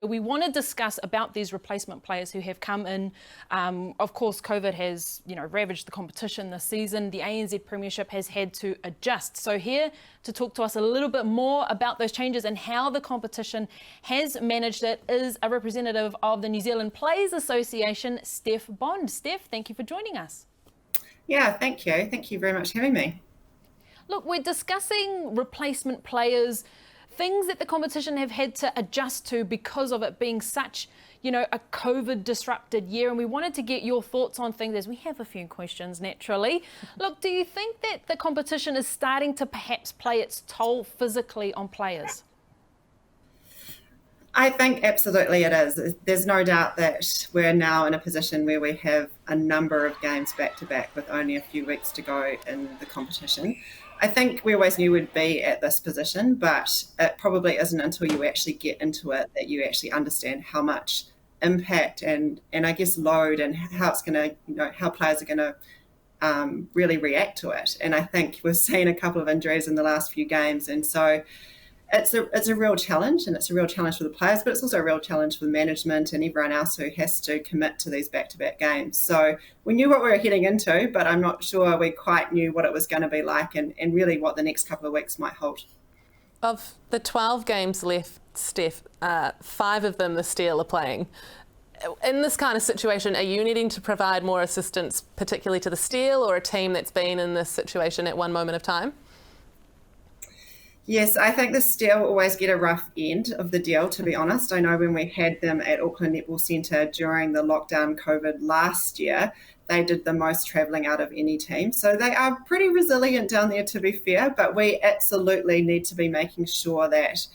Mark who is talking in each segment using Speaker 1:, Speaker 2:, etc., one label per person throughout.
Speaker 1: We want to discuss about these replacement players who have come in. Of course, COVID has, ravaged the competition this season. The ANZ Premiership has had to adjust. So here to talk to us a little bit more about those changes and how the competition has managed it is a representative of the New Zealand Players Association, Steph Bond. Steph, thank you for joining us.
Speaker 2: Yeah, thank you. Thank you very much for having me.
Speaker 1: Look, we're discussing replacement players, things that the competition have had to adjust to because of it being such, a COVID disrupted year. And we wanted to get your thoughts on things as we have a few questions naturally. Look, do you think that the competition is starting to perhaps play its toll physically on players?
Speaker 2: I think absolutely it is. There's no doubt that we're now in a position where we have a number of games back to back with only a few weeks to go in the competition. I think we always knew we'd be at this position, but it probably isn't until you actually get into it that you actually understand how much impact and I guess load and how it's going to, how players are going to really react to it. And I think we've seen a couple of injuries in the last few games, and so it's a real challenge, and it's a real challenge for the players, but it's also a real challenge for the management and everyone else who has to commit to these back-to-back games. So we knew what we were heading into, but I'm not sure we quite knew what it was going to be like and really what the next couple of weeks might hold.
Speaker 3: Of the 12 games left, Steph, 5 of them the Steel are playing. In this kind of situation, are you needing to provide more assistance, particularly to the Steel or a team that's been in this situation at one moment of time?
Speaker 2: Yes, I think the Steel always get a rough end of the deal, to be honest. I know when we had them at Auckland Netball Centre during the lockdown COVID last year, they did the most travelling out of any team. So they are pretty resilient down there, to be fair, but we absolutely need to be making sure that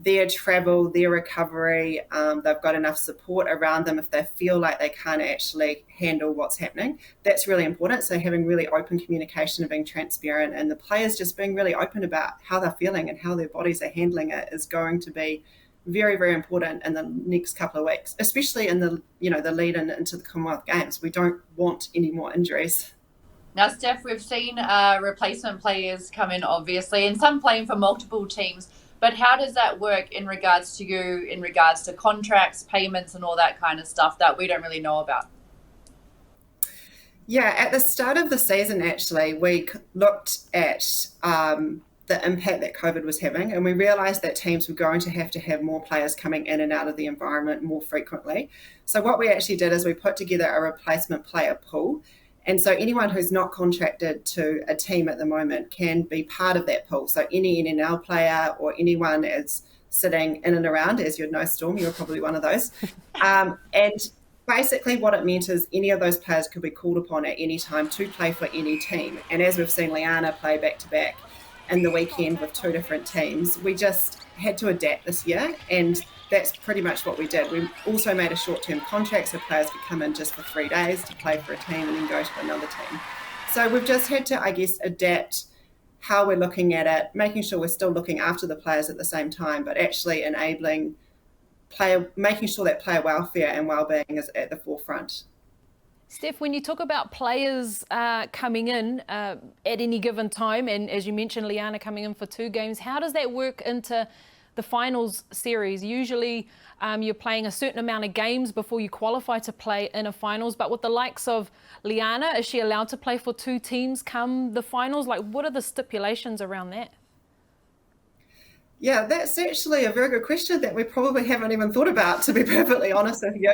Speaker 2: their travel, their recovery, they've got enough support around them if they feel like they can't actually handle what's happening. That's really important. So having really open communication and being transparent, and the players just being really open about how they're feeling and how their bodies are handling it is going to be very, very important in the next couple of weeks, especially in the lead into the Commonwealth Games. We don't want any more injuries.
Speaker 4: Now, Steph, we've seen replacement players come in, obviously, and some playing for multiple teams. But how does that work in regards to you, in regards to contracts, payments, and all that kind of stuff that we don't really know about?
Speaker 2: Yeah, at the start of the season, actually, we looked at the impact that COVID was having, and we realised that teams were going to have more players coming in and out of the environment more frequently. So what we actually did is we put together a replacement player pool. And so anyone who's not contracted to a team at the moment can be part of that pool. So any NNL player or anyone is sitting in and around, as you'd know, Storm, you're probably one of those. And basically what it meant is any of those players could be called upon at any time to play for any team. And as we've seen Liana play back-to-back in the weekend with 2 different teams, we just had to adapt this year, and that's pretty much what we did. We also made a short-term contract so players could come in just for 3 days to play for a team and then go to another team. So we've just had to, I guess, adapt how we're looking at it, making sure we're still looking after the players at the same time, but actually making sure that player welfare and well-being is at the forefront.
Speaker 1: Steph, when you talk about players coming in at any given time, and as you mentioned, Liana coming in for 2 games, how does that work into the finals series? Usually you're playing a certain amount of games before you qualify to play in a finals, but with the likes of Liana, is she allowed to play for 2 teams come the finals? Like, what are the stipulations around that?
Speaker 2: Yeah, that's actually a very good question that we probably haven't even thought about, to be perfectly honest with you,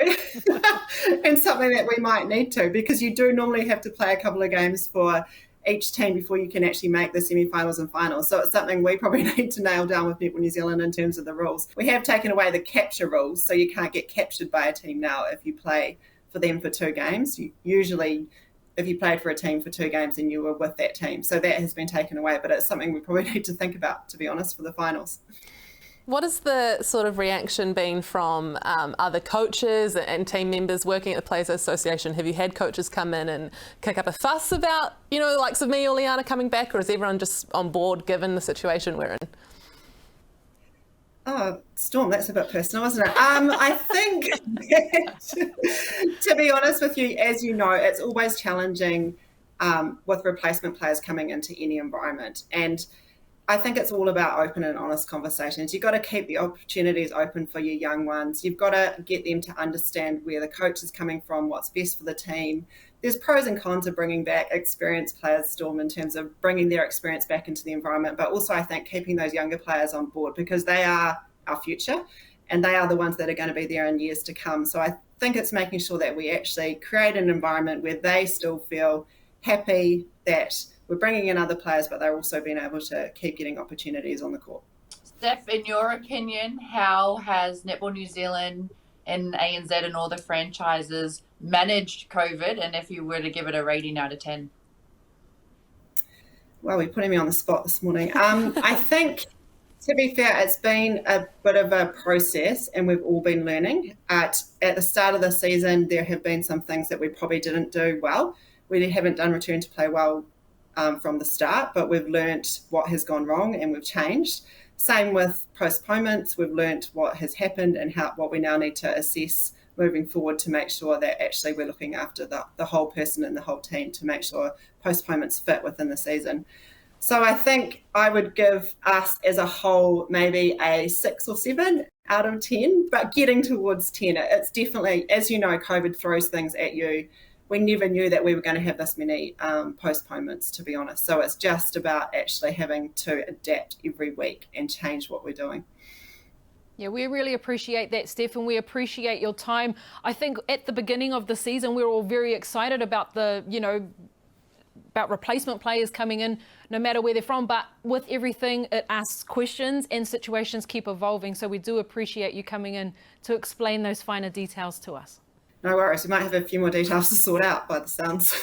Speaker 2: and something that we might need to, because you do normally have to play a couple of games for each team before you can actually make the semi-finals and finals. So it's something we probably need to nail down with Netball New Zealand in terms of the rules. We have taken away the capture rules, so you can't get captured by a team now if you play for them for 2 games. Usually, if you played for a team for 2 games and you were with that team. So that has been taken away, but it's something we probably need to think about, to be honest, for the finals.
Speaker 3: What has the sort of reaction been from other coaches and team members working at the Players Association? Have you had coaches come in and kick up a fuss about, the likes of me or Liana coming back, or is everyone just on board given the situation we're in?
Speaker 2: Oh, Storm, that's a bit personal, isn't it? I think, to be honest with you, as you know, it's always challenging with replacement players coming into any environment. And I think it's all about open and honest conversations. You've got to keep the opportunities open for your young ones. You've got to get them to understand where the coach is coming from, what's best for the team. There's pros and cons of bringing back experienced players, Storm, in terms of bringing their experience back into the environment, but also I think keeping those younger players on board, because they are our future and they are the ones that are going to be there in years to come. So I think it's making sure that we actually create an environment where they still feel happy that we're bringing in other players, but they're also being able to keep getting opportunities on the court.
Speaker 4: Steph, in your opinion, how has Netball New Zealand and ANZ and all the franchises managed COVID? And if you were to give it a rating out of 10?
Speaker 2: Well, you're putting me on the spot this morning. I think, to be fair, it's been a bit of a process and we've all been learning. At the start of the season, there have been some things that we probably didn't do well. We haven't done return to play well from the start, but we've learnt what has gone wrong and we've changed. Same with postponements. We've learnt what has happened and what we now need to assess moving forward to make sure that actually we're looking after the whole person and the whole team to make sure postponements fit within the season. So I think I would give us as a whole maybe a 6 or 7 out of 10, but getting towards 10. It's definitely, as you know, COVID throws things at you. We never knew that we were going to have this many postponements, to be honest. So it's just about actually having to adapt every week and change what we're doing.
Speaker 1: Yeah, we really appreciate that, Steph, and we appreciate your time. I think at the beginning of the season, we were all very excited about about replacement players coming in, no matter where they're from. But with everything, it asks questions and situations keep evolving. So we do appreciate you coming in to explain those finer details to us.
Speaker 2: No worries. We might have a few more details to sort out by the sounds.